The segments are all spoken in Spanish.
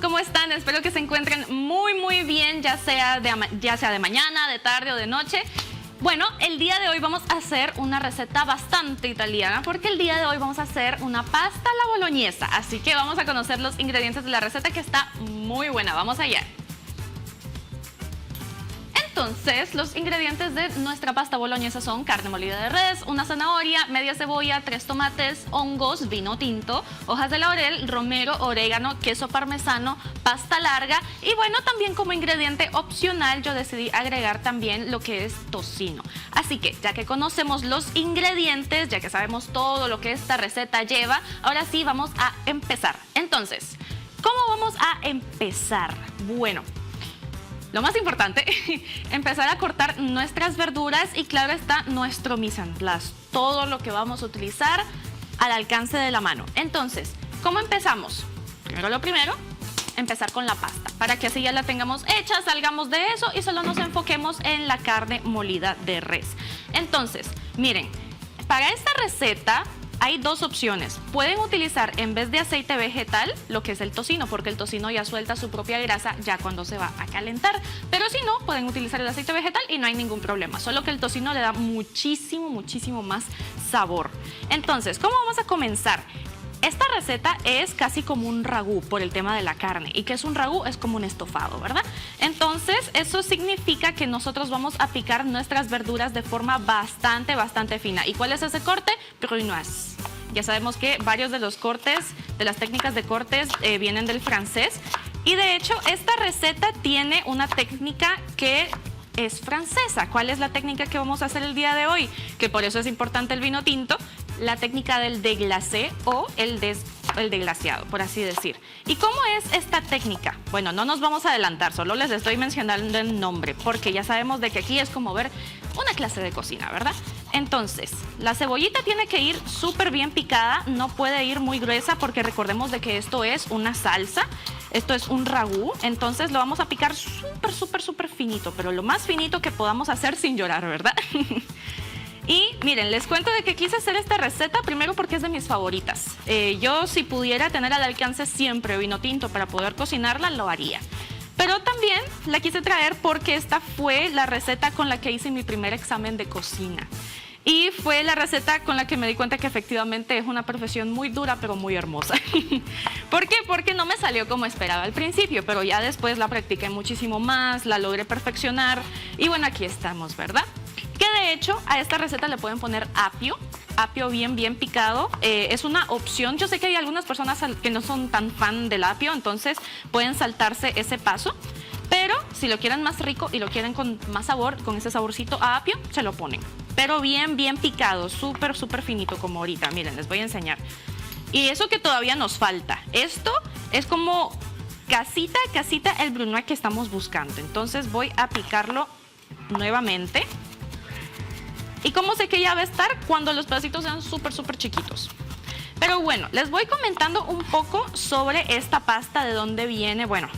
¿cómo están? Espero que se encuentren muy bien, ya sea de mañana, de tarde o de noche. Bueno, el día de hoy vamos a hacer una receta bastante italiana porque el día de hoy vamos a hacer una pasta a la boloñesa. Así que vamos a conocer los ingredientes de la receta que está muy buena. Vamos allá. Entonces, los ingredientes de nuestra pasta boloñesa son carne molida de res, una zanahoria, media cebolla, 3 tomates, hongos, vino tinto, hojas de laurel, romero, orégano, queso parmesano, pasta larga y bueno, también como ingrediente opcional yo decidí agregar también lo que es tocino. Así que, ya que conocemos los ingredientes, ya que sabemos todo lo que esta receta lleva, ahora sí vamos a empezar. Entonces, ¿cómo vamos a empezar? Bueno, lo más importante, empezar a cortar nuestras verduras y claro está nuestro mise en place, todo lo que vamos a utilizar al alcance de la mano. Entonces, ¿cómo empezamos? Primero lo primero, empezar con la pasta, para que así ya la tengamos hecha, salgamos de eso y solo nos enfoquemos en la carne molida de res. Entonces, miren, para esta receta hay dos opciones. Pueden utilizar en vez de aceite vegetal lo que es el tocino, porque el tocino ya suelta su propia grasa ya cuando se va a calentar. Pero si no, pueden utilizar el aceite vegetal y no hay ningún problema. Solo que el tocino le da muchísimo más sabor. Entonces, ¿cómo vamos a comenzar? Esta receta es casi como un ragú por el tema de la carne. ¿Y qué es un ragú? Es como un estofado, ¿verdad? Entonces, eso significa que nosotros vamos a picar nuestras verduras de forma bastante fina. ¿Y cuál es ese corte? Brunoise. Ya sabemos que varios de los cortes, de las técnicas de cortes, vienen del francés. Y de hecho, esta receta tiene una técnica que es francesa. ¿Cuál es la técnica que vamos a hacer el día de hoy? Que por eso es importante el vino tinto. La técnica del deglacé o el deglaciado, por así decir. ¿Y cómo es esta técnica? Bueno, no nos vamos a adelantar, solo les estoy mencionando el nombre, porque ya sabemos de que aquí es como ver una clase de cocina, ¿verdad? Entonces, la cebollita tiene que ir súper bien picada, no puede ir muy gruesa porque recordemos de que esto es una salsa, esto es un ragú, entonces lo vamos a picar súper finito, pero lo más finito que podamos hacer sin llorar, ¿verdad? Y miren, les cuento de que quise hacer esta receta primero porque es de mis favoritas. Yo si pudiera tener al alcance siempre vino tinto para poder cocinarla, lo haría. Pero también la quise traer porque esta fue la receta con la que hice mi primer examen de cocina. Y fue la receta con la que me di cuenta que efectivamente es una profesión muy dura pero muy hermosa. ¿Por qué? Porque no me salió como esperaba al principio, pero ya después la practiqué muchísimo más, la logré perfeccionar y bueno, aquí estamos, ¿verdad? Que de hecho a esta receta le pueden poner apio bien picado, es una opción. Yo sé que hay algunas personas que no son tan fan del apio, entonces pueden saltarse ese paso, pero si lo quieren más rico y lo quieren con más sabor, con ese saborcito a apio, se lo ponen. Pero bien picado, súper finito como ahorita, miren, les voy a enseñar. Y eso que todavía nos falta, esto es como casita el brunoise que estamos buscando, entonces voy a picarlo nuevamente. ¿Y cómo sé que ya va a estar? Cuando los pedacitos sean súper chiquitos. Pero bueno, les voy comentando un poco sobre esta pasta, de dónde viene. Bueno,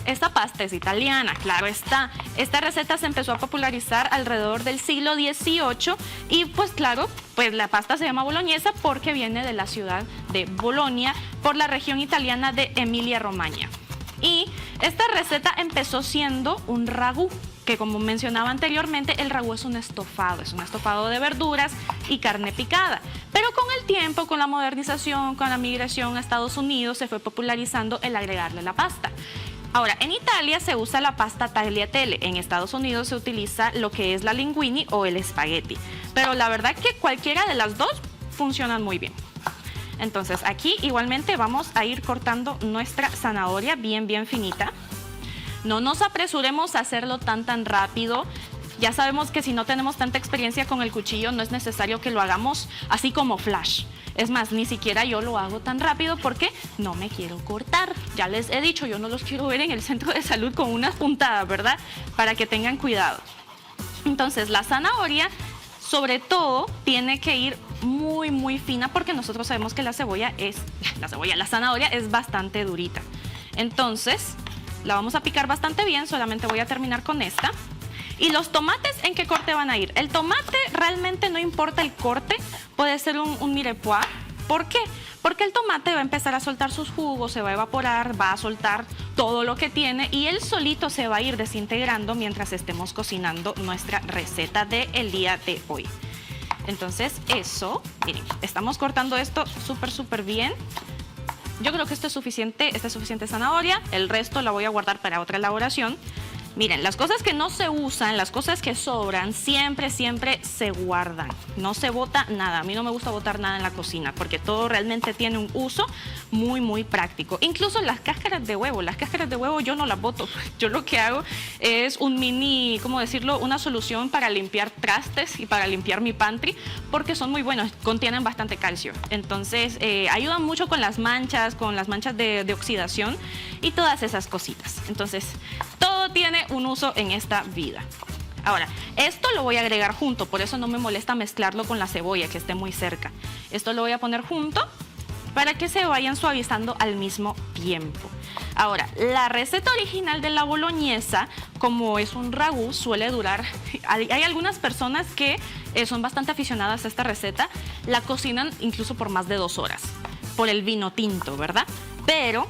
esta pasta es italiana, claro está. Esta receta se empezó a popularizar alrededor del siglo XVIII y pues claro, pues la pasta se llama boloñesa porque viene de la ciudad de Bolonia, por la región italiana de Emilia-Romagna. Y esta receta empezó siendo un ragú, que como mencionaba anteriormente, el ragú es un estofado de verduras y carne picada. Pero con el tiempo, con la modernización, con la migración a Estados Unidos, se fue popularizando el agregarle la pasta. Ahora, en Italia se usa la pasta tagliatelle, en Estados Unidos se utiliza lo que es la linguine o el espagueti. Pero la verdad que cualquiera de las dos funcionan muy bien. Entonces aquí igualmente vamos a ir cortando nuestra zanahoria bien finita. No nos apresuremos a hacerlo tan rápido. Ya sabemos que si no tenemos tanta experiencia con el cuchillo no es necesario que lo hagamos así como flash. Es más, ni siquiera yo lo hago tan rápido porque no me quiero cortar. Ya les he dicho, yo no los quiero ver en el centro de salud con unas puntadas, ¿verdad? Para que tengan cuidado. Entonces la zanahoria sobre todo tiene que ir muy fina porque nosotros sabemos que la zanahoria es bastante durita. Entonces la vamos a picar bastante bien, solamente voy a terminar con esta. Y los tomates, ¿en qué corte van a ir? El tomate realmente no importa el corte, puede ser un mirepoix. ¿Por qué? Porque el tomate va a empezar a soltar sus jugos, se va a evaporar, va a soltar todo lo que tiene y él solito se va a ir desintegrando mientras estemos cocinando nuestra receta del día de hoy. Entonces eso, miren, estamos cortando esto súper bien. Yo creo que esta es suficiente zanahoria, el resto la voy a guardar para otra elaboración. Miren, las cosas que no se usan, las cosas que sobran, siempre se guardan. No se bota nada. A mí no me gusta botar nada en la cocina porque todo realmente tiene un uso muy práctico. Incluso las cáscaras de huevo. Las cáscaras de huevo yo no las boto. Yo lo que hago es un mini, ¿cómo decirlo? Una solución para limpiar trastes y para limpiar mi pantry porque son muy buenos, contienen bastante calcio. Entonces ayudan mucho con las manchas de oxidación y todas esas cositas. Entonces todo tiene un uso en esta vida. Ahora, esto lo voy a agregar junto, por eso no me molesta mezclarlo con la cebolla que esté muy cerca. Esto lo voy a poner junto para que se vayan suavizando al mismo tiempo. Ahora, la receta original de la boloñesa, como es un ragú, suele durar... Hay algunas personas que son bastante aficionadas a esta receta, la cocinan incluso por más de 2 horas, por el vino tinto, ¿verdad? Pero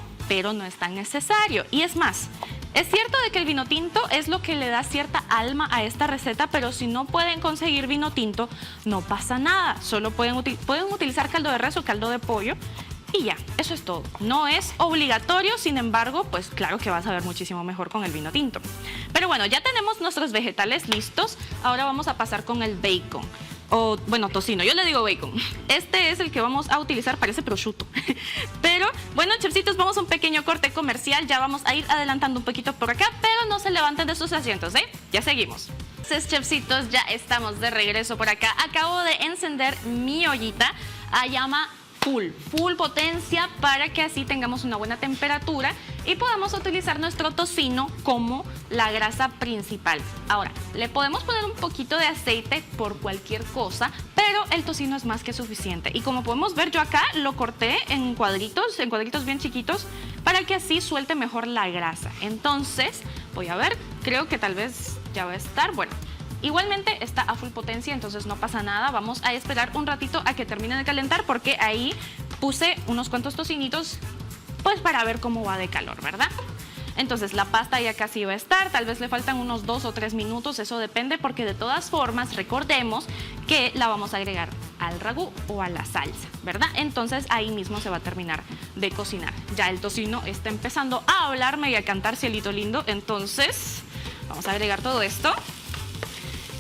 no es tan necesario. Y es más, es cierto de que el vino tinto es lo que le da cierta alma a esta receta, pero si no pueden conseguir vino tinto, no pasa nada. Solo pueden utilizar caldo de res o caldo de pollo y ya, eso es todo. No es obligatorio, sin embargo, pues claro que va a saber muchísimo mejor con el vino tinto. Pero bueno, ya tenemos nuestros vegetales listos. Ahora vamos a pasar con el bacon. O, bueno, tocino, yo le digo bacon. Este es el que vamos a utilizar, parece prosciutto. Pero, bueno, chefcitos, vamos a un pequeño corte comercial. Ya vamos a ir adelantando un poquito por acá, pero no se levanten de sus asientos, ¿eh? Ya seguimos. Entonces, chefcitos, ya estamos de regreso por acá. Acabo de encender mi ollita a llama full potencia para que así tengamos una buena temperatura y podamos utilizar nuestro tocino como la grasa principal. Ahora, le podemos poner un poquito de aceite por cualquier cosa, pero el tocino es más que suficiente. Y como podemos ver, yo acá lo corté en cuadritos bien chiquitos para que así suelte mejor la grasa. Entonces, voy a ver, creo que tal vez ya va a estar, bueno. Igualmente está a full potencia, entonces no pasa nada. Vamos a esperar un ratito a que termine de calentar porque ahí puse unos cuantos tocinitos pues para ver cómo va de calor, ¿verdad? Entonces la pasta ya casi va a estar, tal vez le faltan unos 2 o 3 minutos, eso depende porque de todas formas recordemos que la vamos a agregar al ragú o a la salsa, ¿verdad? Entonces ahí mismo se va a terminar de cocinar. Ya el tocino está empezando a hablarme y a cantar cielito lindo, entonces vamos a agregar todo esto.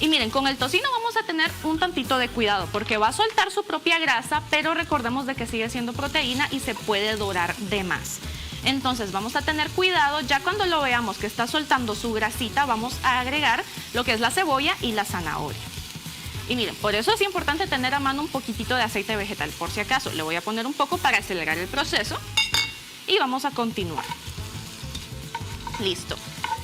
Y miren, con el tocino vamos a tener un tantito de cuidado porque va a soltar su propia grasa, pero recordemos de que sigue siendo proteína y se puede dorar de más. Entonces vamos a tener cuidado, ya cuando lo veamos que está soltando su grasita, vamos a agregar lo que es la cebolla y la zanahoria. Y miren, por eso es importante tener a mano un poquitito de aceite vegetal, por si acaso. Le voy a poner un poco para acelerar el proceso y vamos a continuar. Listo.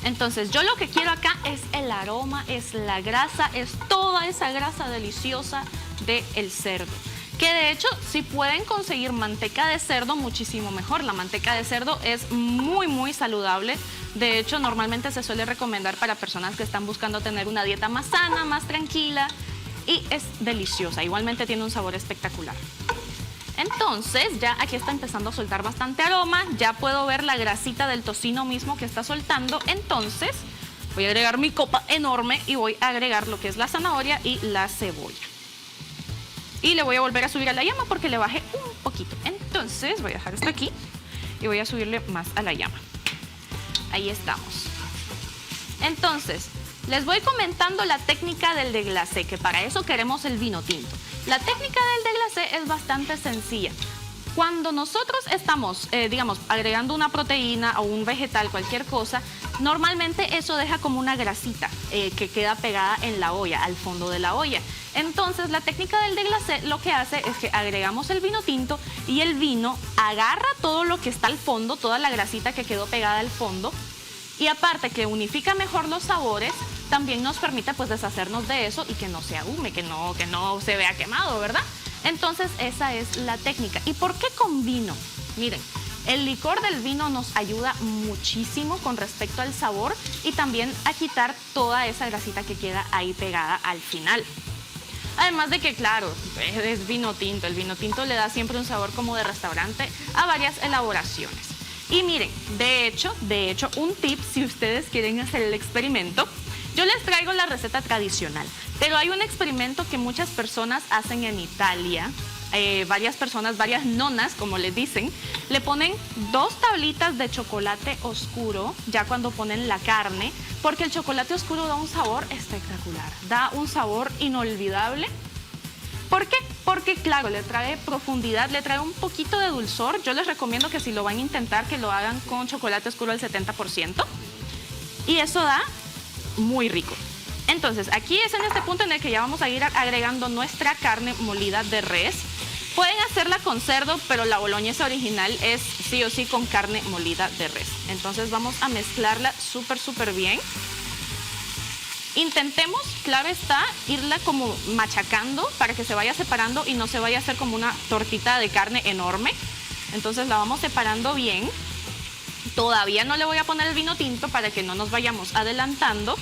Entonces yo lo que quiero acá es el aroma, es la grasa, es toda esa grasa deliciosa del cerdo. Que de hecho, si pueden conseguir manteca de cerdo, muchísimo mejor. La manteca de cerdo es muy saludable. De hecho, normalmente se suele recomendar para personas que están buscando tener una dieta más sana, más tranquila. Y es deliciosa, igualmente tiene un sabor espectacular. Entonces ya aquí está empezando a soltar bastante aroma, ya puedo ver la grasita del tocino mismo que está soltando, entonces voy a agregar mi copa enorme y voy a agregar lo que es la zanahoria y la cebolla. Y le voy a volver a subir a la llama porque le bajé un poquito, entonces voy a dejar esto aquí y voy a subirle más a la llama. Ahí estamos. Entonces, les voy comentando la técnica del deglacé, que para eso queremos el vino tinto. La técnica del deglacé es bastante sencilla. Cuando nosotros estamos, digamos, agregando una proteína o un vegetal, cualquier cosa, normalmente eso deja como una grasita que queda pegada en la olla, al fondo de la olla. Entonces, la técnica del deglacé lo que hace es que agregamos el vino tinto y el vino agarra todo lo que está al fondo, toda la grasita que quedó pegada al fondo, y aparte que unifica mejor los sabores, también nos permite pues deshacernos de eso y que no se ahume, que no se vea quemado, ¿verdad? Entonces esa es la técnica. ¿Y por qué con vino? Miren, el licor del vino nos ayuda muchísimo con respecto al sabor y también a quitar toda esa grasita que queda ahí pegada al final. Además de que, claro, es vino tinto. El vino tinto le da siempre un sabor como de restaurante a varias elaboraciones. Y miren, de hecho, un tip si ustedes quieren hacer el experimento, yo les traigo la receta tradicional, pero hay un experimento que muchas personas hacen en Italia. Varias personas, varias nonas, como les dicen, le ponen 2 tablitas de chocolate oscuro ya cuando ponen la carne, porque el chocolate oscuro da un sabor espectacular, da un sabor inolvidable. ¿Por qué? Porque claro, le trae profundidad, le trae un poquito de dulzor. Yo les recomiendo que si lo van a intentar, que lo hagan con chocolate oscuro al 70%. Y eso da muy rico. Entonces, aquí es en este punto en el que ya vamos a ir agregando nuestra carne molida de res. Pueden hacerla con cerdo, pero la boloñesa original es sí o sí con carne molida de res. Entonces vamos a mezclarla súper bien. Intentemos, claro está, irla como machacando para que se vaya separando y no se vaya a hacer como una tortita de carne enorme. Entonces la vamos separando bien. Todavía no le voy a poner el vino tinto para que no nos vayamos adelantando.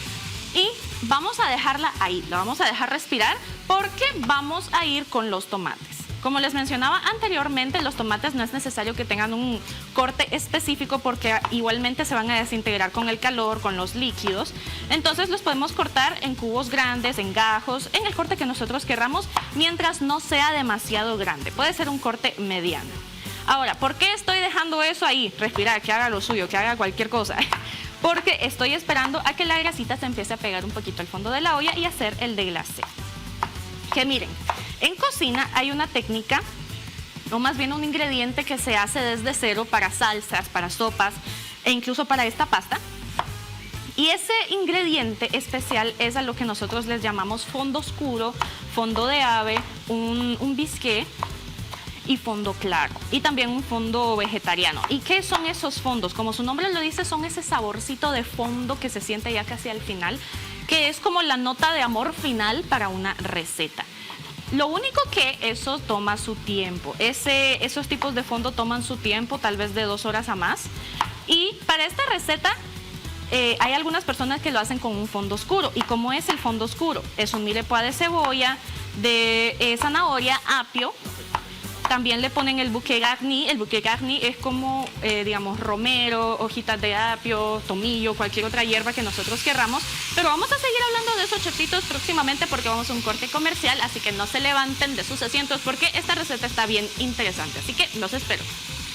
Y vamos a dejarla ahí, la vamos a dejar respirar porque vamos a ir con los tomates. Como les mencionaba anteriormente, los tomates no es necesario que tengan un corte específico porque igualmente se van a desintegrar con el calor, con los líquidos. Entonces los podemos cortar en cubos grandes, en gajos, en el corte que nosotros querramos, mientras no sea demasiado grande. Puede ser un corte mediano. Ahora, ¿por qué estoy dejando eso ahí? Respirar, que haga lo suyo, que haga cualquier cosa. Porque estoy esperando a que la grasita se empiece a pegar un poquito al fondo de la olla y hacer el deglacé. Que miren, en cocina hay una técnica, o más bien un ingrediente que se hace desde cero para salsas, para sopas e incluso para esta pasta. Y ese ingrediente especial es a lo que nosotros les llamamos fondo oscuro, fondo de ave, un bisqué y fondo claro, y también un fondo vegetariano. ¿Y qué son esos fondos? Como su nombre lo dice, son ese saborcito de fondo que se siente ya casi al final, que es como la nota de amor final para una receta. Lo único que eso toma su tiempo, esos tipos de fondo toman su tiempo, tal vez de 2 horas a más. Y para esta receta hay algunas personas que lo hacen con un fondo oscuro. ¿Y cómo es el fondo oscuro? Es un mirepoix de cebolla, de zanahoria, apio. También le ponen el bouquet garni. El bouquet garni es como, digamos, romero, hojitas de apio, tomillo, cualquier otra hierba que nosotros querramos. Pero vamos a seguir hablando de esos chefcitos próximamente porque vamos a un corte comercial. Así que no se levanten de sus asientos porque esta receta está bien interesante. Así que los espero.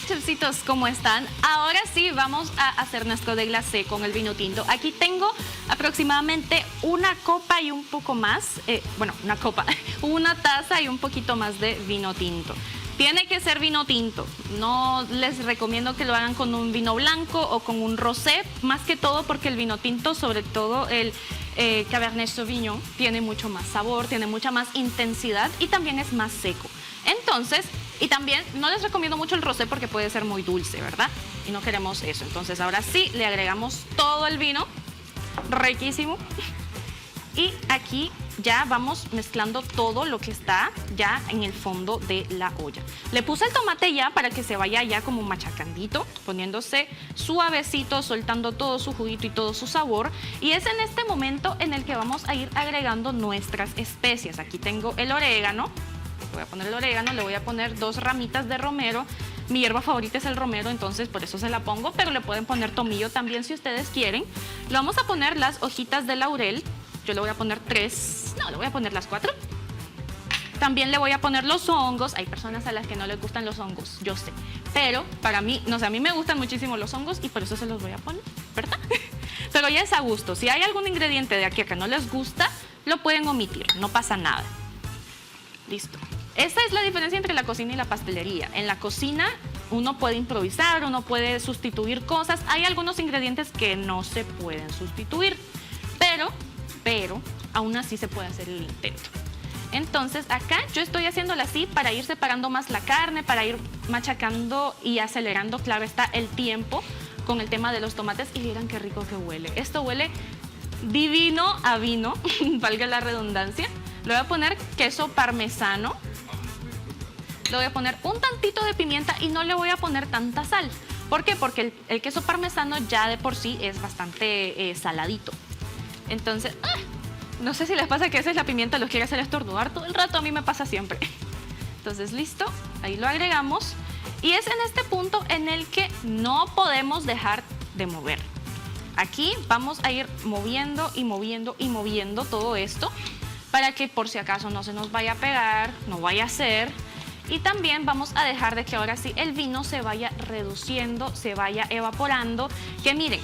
Chefcitos, ¿cómo están? Ahora sí vamos a hacer nuestro deglacé con el vino tinto. Aquí tengo aproximadamente una copa y un poco más, una taza y un poquito más de vino tinto. Tiene que ser vino tinto, no les recomiendo que lo hagan con un vino blanco o con un rosé, más que todo porque el vino tinto, sobre todo el Cabernet Sauvignon, tiene mucho más sabor, tiene mucha más intensidad y también es más seco. Entonces, y también no les recomiendo mucho el rosé porque puede ser muy dulce, ¿verdad? Y no queremos eso. Entonces ahora sí le agregamos todo el vino, riquísimo. Y aquí ya vamos mezclando todo lo que está ya en el fondo de la olla. Le puse el tomate ya para que se vaya ya como machacandito, poniéndose suavecito, soltando todo su juguito y todo su sabor. Y es en este momento en el que vamos a ir agregando nuestras especias. Aquí tengo el orégano. Voy a poner el orégano, le voy a poner 2 ramitas de romero. Mi hierba favorita es el romero, entonces por eso se la pongo, pero le pueden poner tomillo también si ustedes quieren. Le vamos a poner las hojitas de laurel. Yo le voy a poner 3, no, le voy a poner las 4. También le voy a poner los hongos. Hay personas a las que no les gustan los hongos, yo sé. Pero para mí, no sé, a mí me gustan muchísimo los hongos y por eso se los voy a poner, ¿verdad? Pero ya es a gusto. Si hay algún ingrediente de aquí que no les gusta, lo pueden omitir, no pasa nada. Listo. Esta es la diferencia entre la cocina y la pastelería. En la cocina uno puede improvisar, uno puede sustituir cosas. Hay algunos ingredientes que no se pueden sustituir, pero aún así se puede hacer el intento. Entonces acá yo estoy haciéndola así para ir separando más la carne, para ir machacando y acelerando, claro está, el tiempo con el tema de los tomates. Y miren qué rico que huele. Esto huele divino a vino, valga la redundancia. Le voy a poner queso parmesano. Le voy a poner un tantito de pimienta y no le voy a poner tanta sal. ¿Por qué? Porque el queso parmesano ya de por sí es bastante saladito. Entonces, no sé si les pasa que a veces la pimienta los quiere hacer estornudar todo el rato, a mí me pasa siempre. Entonces, listo, ahí lo agregamos. Y es en este punto en el que no podemos dejar de mover. Aquí vamos a ir moviendo y moviendo y moviendo todo esto para que por si acaso no se nos vaya a pegar, no vaya a ser. Y también vamos a dejar de que ahora sí el vino se vaya reduciendo, se vaya evaporando. Que miren,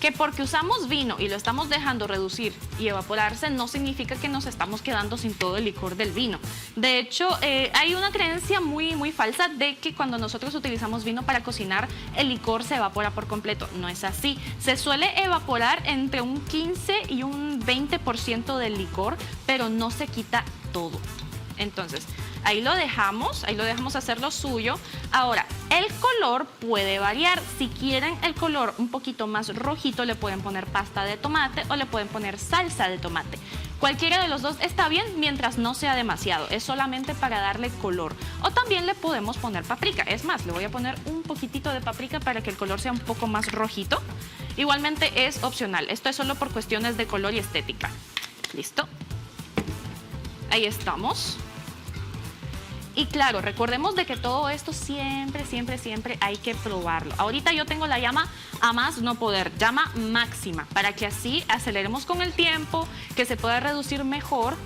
que porque usamos vino y lo estamos dejando reducir y evaporarse no significa que nos estamos quedando sin todo el licor del vino. De hecho, hay una creencia muy falsa de que cuando nosotros utilizamos vino para cocinar, el licor se evapora por completo. No es así. Se suele evaporar entre un 15 y un 20% del licor, pero no se quita todo. Entonces, ahí lo dejamos hacer lo suyo. Ahora, el color puede variar. Si quieren el color un poquito más rojito, le pueden poner pasta de tomate o le pueden poner salsa de tomate. Cualquiera de los dos está bien mientras no sea demasiado. Es solamente para darle color. O también le podemos poner paprika. Es más, le voy a poner un poquitito de paprika para que el color sea un poco más rojito. Igualmente es opcional. Esto es solo por cuestiones de color y estética. ¿Listo? Ahí estamos. Y claro, recordemos de que todo esto siempre hay que probarlo. Ahorita yo tengo la llama a más no poder, llama máxima, para que así aceleremos con el tiempo, que se pueda reducir mejor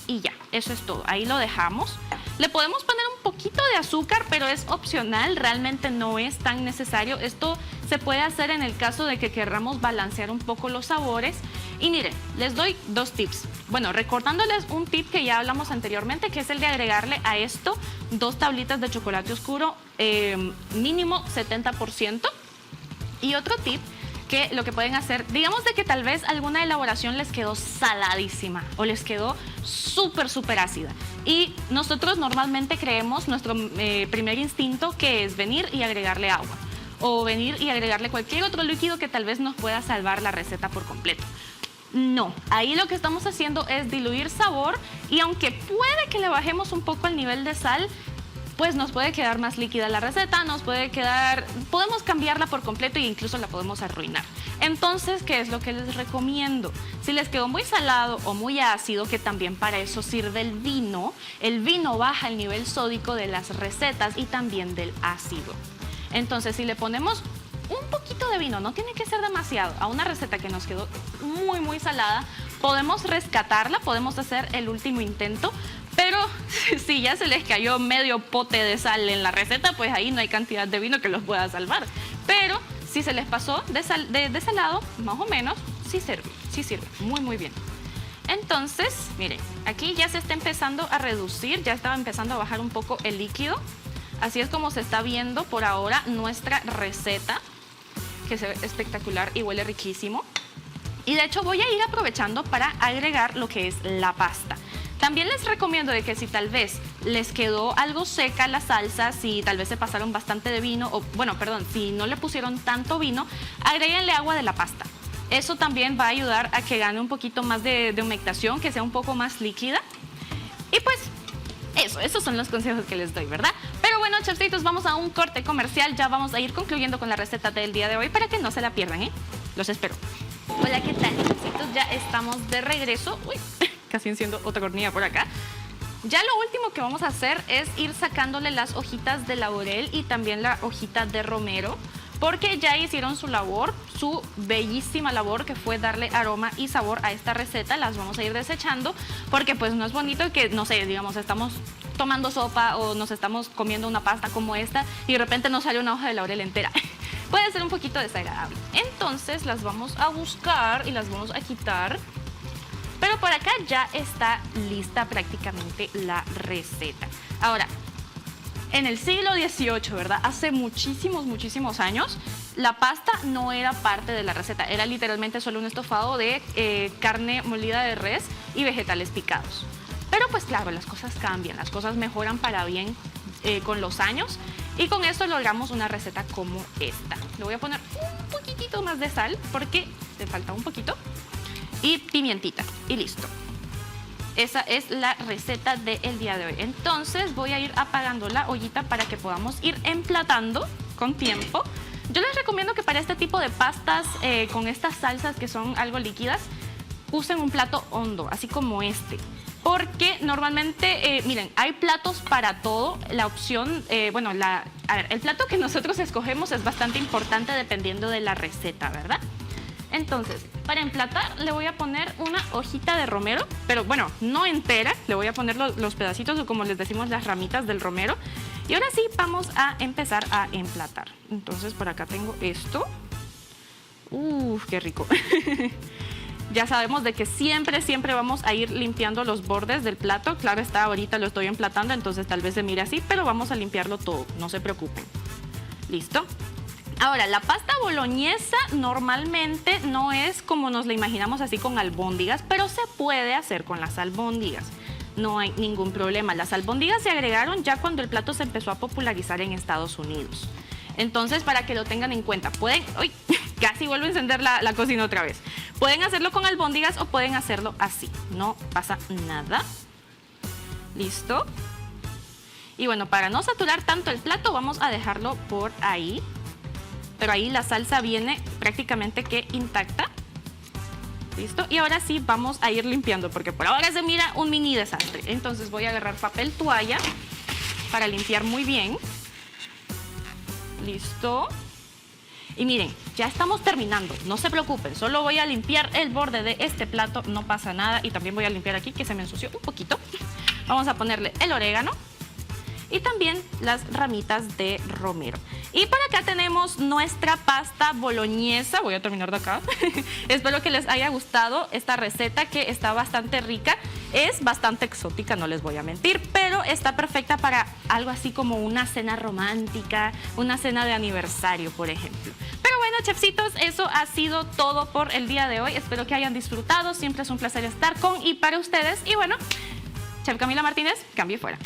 y ya, eso es todo. Ahí lo dejamos. Le podemos poner un poquito de azúcar, pero es opcional, realmente no es tan necesario. Esto se puede hacer en el caso de que queramos balancear un poco los sabores. Y miren, les doy dos tips. Bueno, recordándoles un tip que ya hablamos anteriormente, que es el de agregarle a esto 2 tablitas de chocolate oscuro, mínimo 70%. Y otro tip, que lo que pueden hacer, digamos de que tal vez alguna elaboración les quedó saladísima o les quedó súper ácida. Y nosotros normalmente creemos, nuestro primer instinto, que es venir y agregarle agua. O venir y agregarle cualquier otro líquido que tal vez nos pueda salvar la receta por completo. No, ahí lo que estamos haciendo es diluir sabor y aunque puede que le bajemos un poco el nivel de sal, pues nos puede quedar más líquida la receta, podemos cambiarla por completo e incluso la podemos arruinar. Entonces, ¿qué es lo que les recomiendo? Si les quedó muy salado o muy ácido, que también para eso sirve el vino baja el nivel sódico de las recetas y también del ácido. Entonces, si le ponemos un poquito de vino, no tiene que ser demasiado, a una receta que nos quedó muy salada, podemos rescatarla, podemos hacer el último intento, pero si ya se les cayó medio pote de sal en la receta, pues ahí no hay cantidad de vino que los pueda salvar. Pero si se les pasó de salado, más o menos, sí sirve, muy bien. Entonces, miren, aquí ya se está empezando a reducir, ya estaba empezando a bajar un poco el líquido. Así es como se está viendo por ahora nuestra receta, que se ve espectacular y huele riquísimo. Y de hecho voy a ir aprovechando para agregar lo que es la pasta. También les recomiendo de que si tal vez les quedó algo seca la salsa, si tal vez se pasaron bastante de vino, o bueno, perdón, si no le pusieron tanto vino, agréguenle agua de la pasta. Eso también va a ayudar a que gane un poquito más de humectación, que sea un poco más líquida. Y pues esos son los consejos que les doy, ¿verdad? Pero bueno, chefcitos, vamos a un corte comercial. Ya vamos a ir concluyendo con la receta del día de hoy para que no se la pierdan, ¿eh? Los espero. Hola, ¿qué tal, chefcitos? Ya estamos de regreso. Uy, casi enciendo otra hornilla por acá. Ya lo último que vamos a hacer es ir sacándole las hojitas de laurel y también la hojita de romero, porque ya hicieron su labor, su bellísima labor, que fue darle aroma y sabor a esta receta. Las vamos a ir desechando porque pues no es bonito que, no sé, digamos, estamos tomando sopa o nos estamos comiendo una pasta como esta y de repente nos sale una hoja de laurel entera. Puede ser un poquito desagradable. Entonces las vamos a buscar y las vamos a quitar. Pero por acá ya está lista prácticamente la receta. Ahora, en el siglo XVIII, ¿verdad? Hace muchísimos años, la pasta no era parte de la receta. Era literalmente solo un estofado de carne molida de res y vegetales picados. Pero pues claro, las cosas cambian, las cosas mejoran para bien con los años. Y con esto logramos una receta como esta. Le voy a poner un poquitito más de sal porque le falta un poquito. Y pimientita. Y listo. Esa es la receta del día de hoy. Entonces voy a ir apagando la ollita para que podamos ir emplatando con tiempo. Yo les recomiendo que para este tipo de pastas, con estas salsas que son algo líquidas, usen un plato hondo, así como este. porque normalmente, miren, hay platos para todo. La opción, a ver, el plato que nosotros escogemos es bastante importante dependiendo de la receta, ¿verdad? Entonces, para emplatar le voy a poner una hojita de romero, pero bueno, no entera, le voy a poner los pedacitos o como les decimos las ramitas del romero. Y ahora sí vamos a empezar a emplatar. Entonces por acá tengo esto. ¡Uf, qué rico! Ya sabemos de que siempre vamos a ir limpiando los bordes del plato. Claro está, ahorita lo estoy emplatando, entonces tal vez se mire así, pero vamos a limpiarlo todo, no se preocupen. ¿Listo? Ahora, la pasta boloñesa normalmente no es como nos la imaginamos así con albóndigas, pero se puede hacer con las albóndigas. No hay ningún problema. Las albóndigas se agregaron ya cuando el plato se empezó a popularizar en Estados Unidos. Entonces, para que lo tengan en cuenta, pueden... ¡Uy! Casi vuelvo a encender la cocina otra vez. Pueden hacerlo con albóndigas o pueden hacerlo así. No pasa nada. ¿Listo? Y bueno, para no saturar tanto el plato, vamos a dejarlo por ahí. Pero ahí la salsa viene prácticamente que intacta. ¿Listo? Y ahora sí vamos a ir limpiando, porque por ahora se mira un mini desastre. Entonces voy a agarrar papel toalla para limpiar muy bien. ¿Listo? Y miren, ya estamos terminando, no se preocupen, solo voy a limpiar el borde de este plato, no pasa nada. Y también voy a limpiar aquí, que se me ensució un poquito. Vamos a ponerle el orégano y también las ramitas de romero. Y por acá tenemos nuestra pasta boloñesa. Voy a terminar de acá. Espero que les haya gustado esta receta, que está bastante rica. Es bastante exótica, no les voy a mentir, pero está perfecta para algo así como una cena romántica, una cena de aniversario, por ejemplo. Pero bueno, chefcitos, eso ha sido todo por el día de hoy. Espero que hayan disfrutado. Siempre es un placer estar con y para ustedes. Y bueno, Chef Camila Martínez, cambio y fuera.